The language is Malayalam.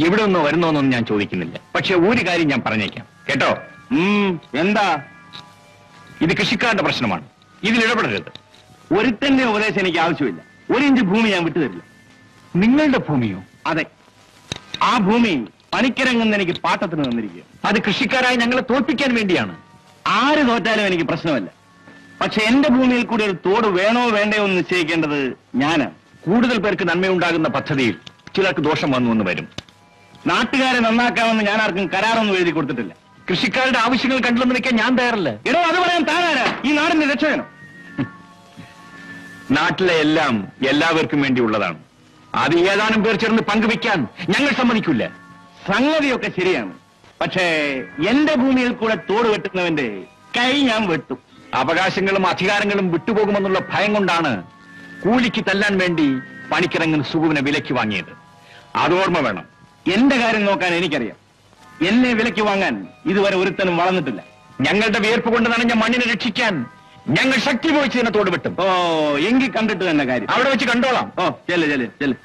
ഇവിടെ ഒന്നോ വരുന്നോന്നൊന്നും ഞാൻ ചോദിക്കുന്നില്ല. പക്ഷെ ഒരു കാര്യം ഞാൻ പറഞ്ഞേക്കാം കേട്ടോ. എന്താ? ഇത് കൃഷിക്കാരുടെ പ്രശ്നമാണ്. ഇതിൽ ഇടപെടരുത്. ഒരുത്തന്റെ ഉപദേശം എനിക്ക് ആവശ്യമില്ല. 1 ഇഞ്ച് ഭൂമി ഞാൻ വിട്ടുതരില്ല. നിങ്ങളുടെ ഭൂമിയോ? അതെ, ആ ഭൂമി പണിക്കിറങ്ങുന്ന എനിക്ക് പാട്ടത്തിന് തന്നിരിക്കുക. അത് കൃഷിക്കാരായി ഞങ്ങളെ തോൽപ്പിക്കാൻ വേണ്ടിയാണ്. ആര് തോറ്റാലും എനിക്ക് പ്രശ്നമല്ല. പക്ഷെ എന്റെ ഭൂമിയിൽ കൂടി ഒരു തോട് വേണോ വേണ്ടയോ എന്ന് നിശ്ചയിക്കേണ്ടത് ഞാനാണ്. കൂടുതൽ പേർക്ക് നന്മയുണ്ടാകുന്ന പദ്ധതിയിൽ ചിലർക്ക് ദോഷം വന്നു എന്ന് വരും. നാട്ടുകാരെ നന്നാക്കാമെന്ന് ഞാൻ ആർക്കും കരാറൊന്നും എഴുതി കൊടുത്തിട്ടില്ല. കൃഷിക്കാരുടെ ആവശ്യങ്ങൾ കണ്ടില്ലെന്ന് നിൽക്കാൻ ഞാൻ തയ്യാറല്ല. എടോ, അത് പറയാൻ താനാരാ? ഈ നാടിന്റെ രക്ഷകനോ? നാട്ടിലെ എല്ലാം എല്ലാവർക്കും വേണ്ടിയുള്ളതാണ്. അത് ഏതാനും പേർ ചേർന്ന് പങ്കുവെക്കാൻ ഞങ്ങൾ സമ്മതിക്കില്ല. സംഗതിയൊക്കെ ശരിയാണ്. പക്ഷേ എന്റെ ഭൂമിയിൽ കൂടെ തോട് വെട്ടുന്നവന്റെ കൈ ഞാൻ വെട്ടും. അവകാശങ്ങളും അധികാരങ്ങളും വിട്ടുപോകുമെന്നുള്ള ഭയം കൊണ്ടാണ് കൂലിക്ക് തല്ലാൻ വേണ്ടി പണിക്കിറങ്ങുന്ന സുഖുവിനെ വിലയ്ക്ക് വാങ്ങിയത്. അതോർമ്മ വേണം. എന്റെ കാര്യം നോക്കാൻ എനിക്കറിയാം. എന്നെ വിലയ്ക്ക് വാങ്ങാൻ ഇതുവരെ ഒരുത്തനും വളർന്നിട്ടില്ല. ഞങ്ങളുടെ വിയർപ്പ് കൊണ്ട് നനഞ്ഞ മണ്ണിനെ രക്ഷിക്കാൻ ഞങ്ങൾ ശക്തി പോയിച്ചതിനെ തോട് വെട്ടും. എങ്കിൽ കണ്ടിട്ട് തന്നെ കാര്യം. അവിടെ വെച്ച് കണ്ടോളാം. ചെല്ല്.